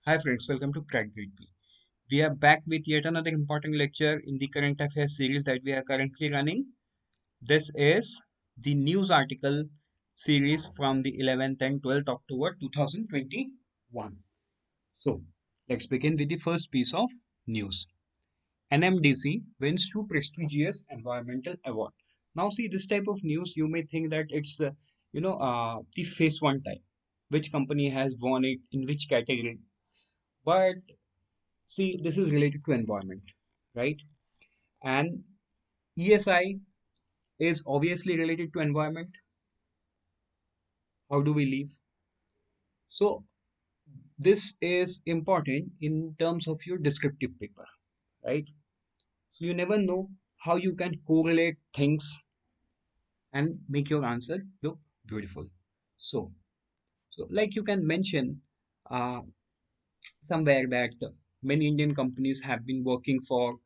Hi friends, welcome to Crack Grade B. We are back with yet another important lecture in the current affairs series that we are currently running. This is the news article series from the 11th and 12th October 2021. So, let's begin with the first piece of news. NMDC wins two prestigious environmental award. Now, see this type of news, you may think that it's the phase one type. Which company has won it in which category? But see, this is related to environment, right? And ESI is obviously related to environment. How do we live? So this is important in terms of your descriptive paper, right? So you never know how you can correlate things and make your answer look beautiful. So, so like you can mention uh, somewhere that many Indian companies have been working for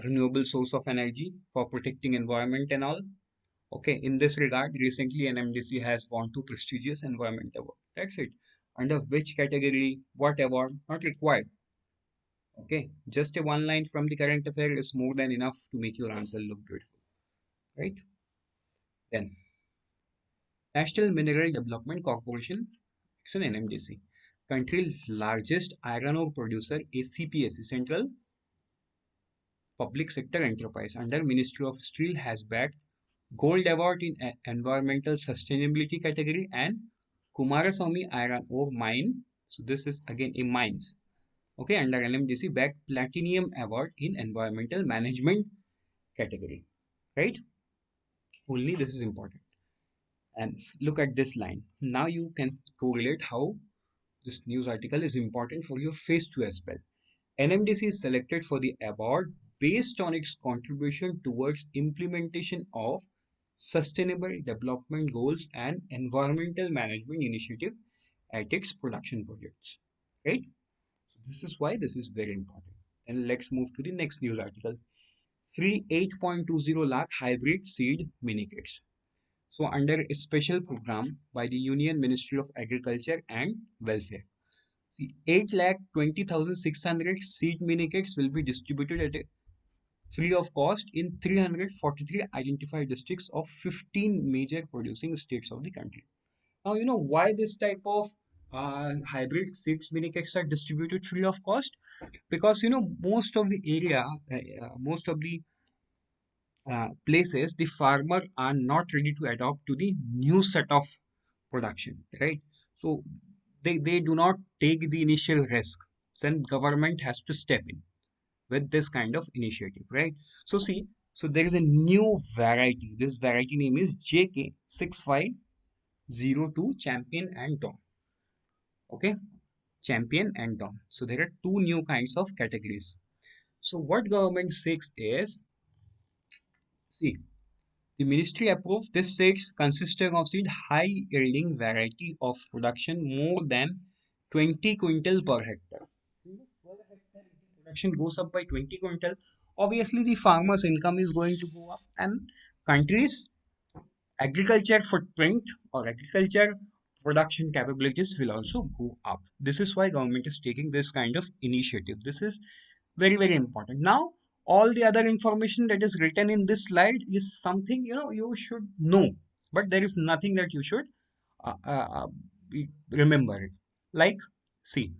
renewable source of energy for protecting environment and all. Okay, in this regard, recently NMDC has won two prestigious environment award. That's it. Under which category, what award, not required. Okay, just a one line from the current affair is more than enough to make your answer look beautiful, right? Then, National Mineral Development Corporation, it's an NMDC, country's largest iron ore producer, ACPSC, Central Public Sector Enterprise under Ministry of Steel has bagged Gold Award in Environmental Sustainability category and Kumaraswamy Iron Ore Mine. So this is again a mines. Okay, under LMDC bagged Platinum Award in Environmental Management category. Right? Only this is important. And look at this line. Now you can correlate how this news article is important for your phase 2 as well. NMDC is selected for the award based on its contribution towards implementation of sustainable development goals and environmental management initiative at its production projects. Right? So this is why this is very important. And let's move to the next news article. Free 8.20 lakh hybrid seed mini kits. So under a special program by the Union Ministry of Agriculture and Welfare. See, 8,20,600 seed mini kits will be distributed at a free of cost in 343 identified districts of 15 major producing states of the country. Now, you know why this type of hybrid seeds mini kits are distributed free of cost? Because, most of the area, most of the places, the farmer are not ready to adopt to the new set of production, right? So they do not take the initial risk. Then government has to step in with this kind of initiative, right? So see, so there is a new variety. This variety name is JK6502 Champion and Dawn. Okay, Champion and Dawn. So there are two new kinds of categories. So what government seeks is, see, the ministry approved this seeds consisting of seed high yielding variety of production more than 20 quintal per hectare. Per hectare, if the production goes up by 20 quintal, obviously the farmer's income is going to go up and country's agriculture footprint or agriculture production capabilities will also go up. This is why government is taking this kind of initiative. This is very, very important. Now, all the other information that is written in this slide is something you should know, but there is nothing that you should uh, uh, uh, remember it. Like, see,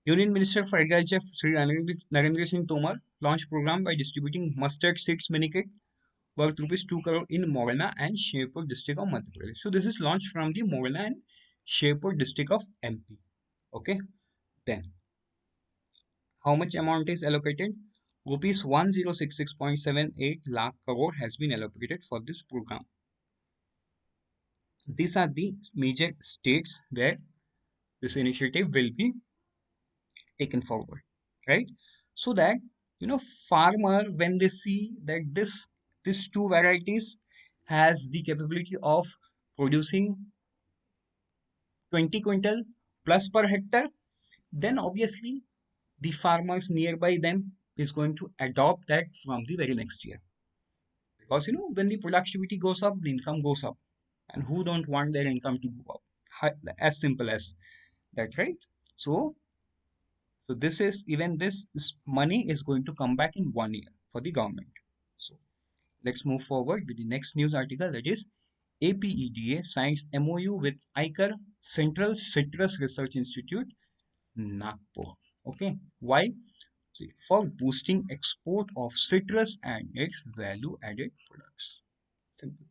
Union Minister for Agriculture Sri Narendra Singh Tomar launched program by distributing mustard seeds mini kit worth rupees 2 crore in Morena and Sherpur district of Madhya Pradesh. So this is launched from the Morena and Sherpur district of MP. Okay, then how much amount is allocated? Rupees 1066.78 lakh crore has been allocated for this program. These are the major states where this initiative will be taken forward, right? So that farmer, when they see that this two varieties has the capability of producing 20 quintal plus per hectare, then obviously the farmers nearby them is going to adopt that from the very next year. Because when the productivity goes up, the income goes up. And who don't want their income to go up? As simple as that, right? So this is even this money is going to come back in 1 year for the government. So let's move forward with the next news article, that is APEDA signs MOU with ICAR, Central Citrus Research Institute, Nagpur. Okay, why? See, for boosting export of citrus and its value added products. Simple.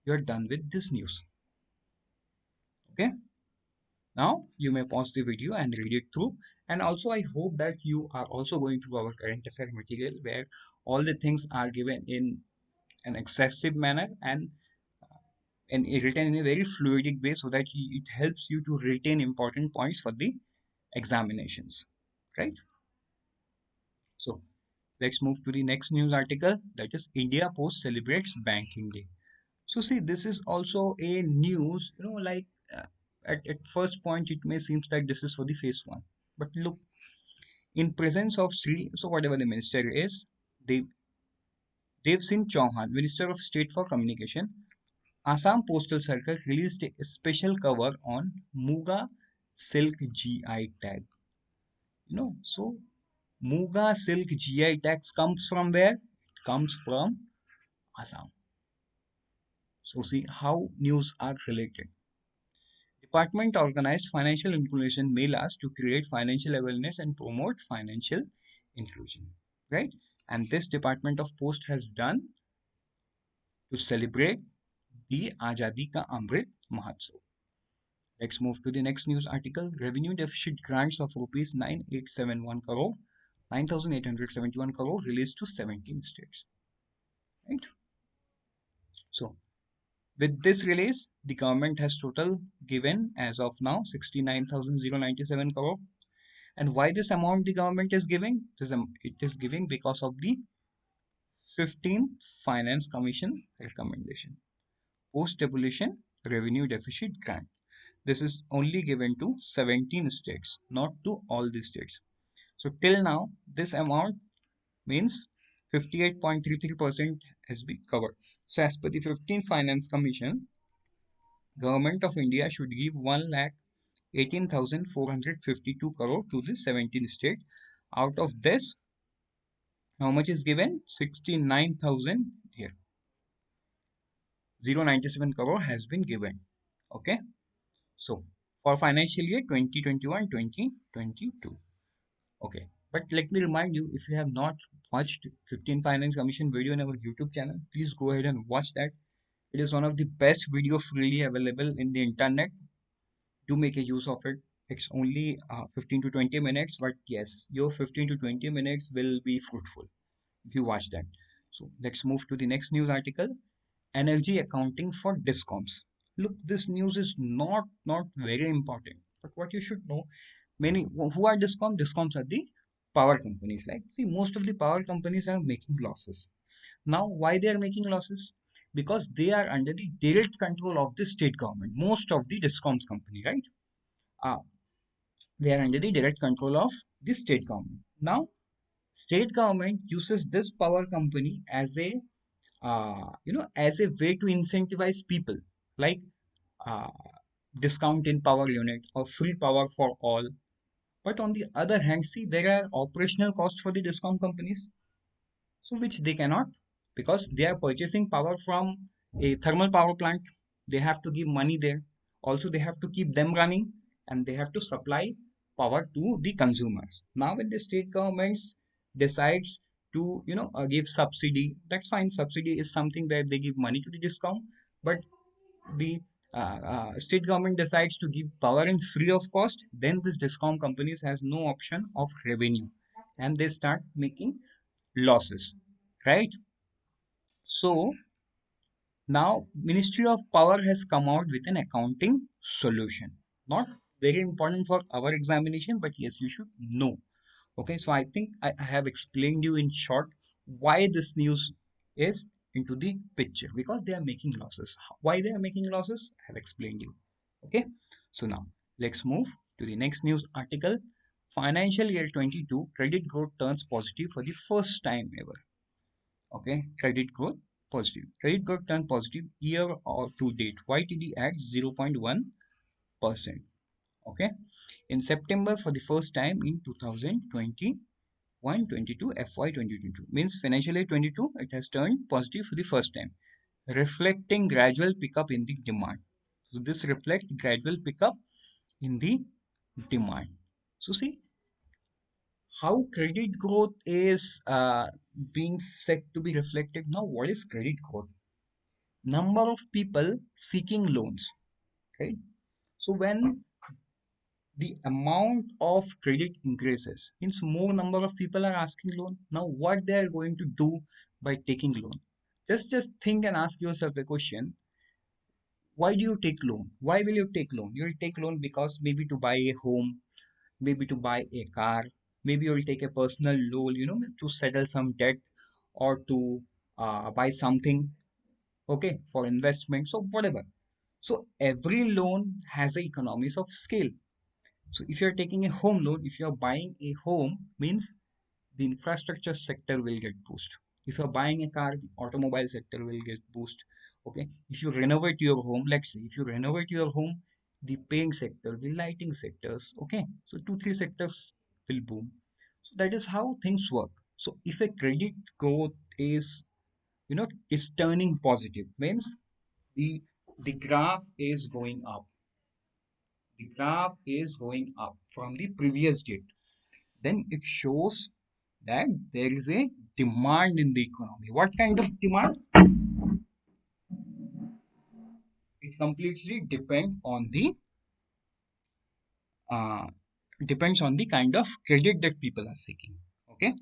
You're done with this news. Okay, now you may pause the video and read it through. And also, I hope that you are also going through our current affair material where all the things are given in an excessive manner and written in a very fluidic way so that it helps you to retain important points for the examinations, right? So let's move to the next news article, that is India Post celebrates Banking Day. So see, this is also a news, like at first point it may seem that this is for the phase one. But look, in presence of Sri, so whatever the minister is, Dev, Dev Singh Chauhan, Minister of State for Communication, Assam Postal Circle released a special cover on Muga Silk GI tag. So Muga Silk GI tags comes from where? It comes from Assam. So see how news are related. Department organized financial inclusion melas to create financial awareness and promote financial inclusion. Right? And this Department of Post has done to celebrate the Azadi Ka Amrit Mahotsav. Let's move to the next news article. Revenue deficit grants of rupees 9871 crore, 9871 crore released to 17 states. Right? So with this release, the government has total given as of now 69,097 crore. And why this amount the government is giving? It is giving because of the 15th Finance Commission recommendation. Post-devolution revenue deficit grant. This is only given to 17 states, not to all the states. So till now, this amount means 58.33% has been covered. So as per the 15th Finance Commission, Government of India should give 1 lakh 18,452 crore to the 17 states. Out of this, how much is given? 69,000 here. 097 crore has been given. Okay. So for financial year 2021-2022. Okay. But let me remind you, if you have not watched 15 Finance Commission video on our YouTube channel, please go ahead and watch that. It is one of the best video freely available in the internet. Do make a use of it. It's only 15 to 20 minutes, but yes, your 15 to 20 minutes will be fruitful if you watch that. So let's move to the next news article. Energy accounting for discoms. Look, this news is not very important, but what you should know, many who are discoms are the power companies. Like, see, most of the power companies are making losses. Now why they are making losses? Because they are under the direct control of the state government. Most of the discoms company, right? uh, they are under the direct control of the state government. Now state government uses this power company as a as a way to incentivize people, like uh, discount in power unit or free power for all. But on the other hand, see, there are operational costs for the discount companies, so which they cannot, because they are purchasing power from a thermal power plant. They have to give money there. Also, they have to keep them running, and they have to supply power to the consumers. Now when the state governments decides to give subsidy, that's fine. Subsidy is something that they give money to the discount. But the state government decides to give power in free of cost, then this discount companies has no option of revenue, and they start making losses, right? So now Ministry of Power has come out with an accounting solution. Not very important for our examination, but yes, you should know. Okay, so I think I have explained you in short why this news is into the picture, because they are making losses. Why they are making losses, I have explained you. Okay, so now let's move to the next news article. Financial year 22 credit growth turns positive for the first time ever. Okay, credit growth positive. Credit growth turned positive year or to date. YTD at 0.1%. Okay, in September for the first time in 2021 22 FY 2022 means financial year 22, it has turned positive for the first time, reflecting gradual pickup in the demand. So this reflects gradual pickup in the demand. So see how credit growth is being said to be reflected now. What is credit growth? Number of people seeking loans, right? So when the amount of credit increases means more number of people are asking loan. Now what they are going to do by taking loan? Just think and ask yourself a question. Why do you take loan? Why will you take loan? You'll take loan because maybe to buy a home, maybe to buy a car, maybe you'll take a personal loan, to settle some debt or to buy something, okay, for investment. So whatever. So every loan has a economies of scale. So if you're taking a home loan, if you're buying a home, means the infrastructure sector will get boost. If you're buying a car, the automobile sector will get boost. Okay. If you renovate your home, let's say if you renovate your home, the paint sector, the lighting sectors, okay. So two, three sectors will boom. So that is how things work. So if a credit growth is, is turning positive, means the the graph is going up. The graph is going up from the previous date, then it shows that there is a demand in the economy. What kind of demand? It completely uh, depends on the kind of credit that people are seeking. Okay.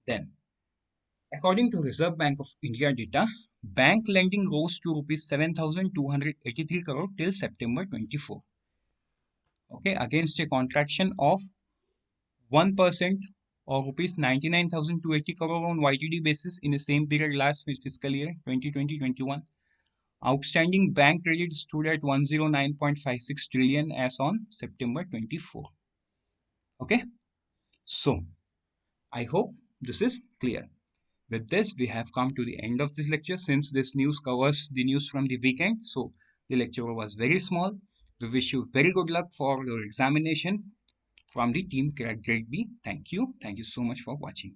Then, according to Reserve Bank of India data, bank lending rose to rupees 7,283 crore till September 24. Okay, against a contraction of 1% or rupees 99,280 crore on YTD basis in the same period last fiscal year 2020-21. Outstanding bank credit stood at 109.56 trillion as on September 24. Okay, so I hope this is clear. With this, we have come to the end of this lecture since this news covers the news from the weekend. So the lecture was very small. We wish you very good luck for your examination from the team Grade B. Thank you. Thank you so much for watching.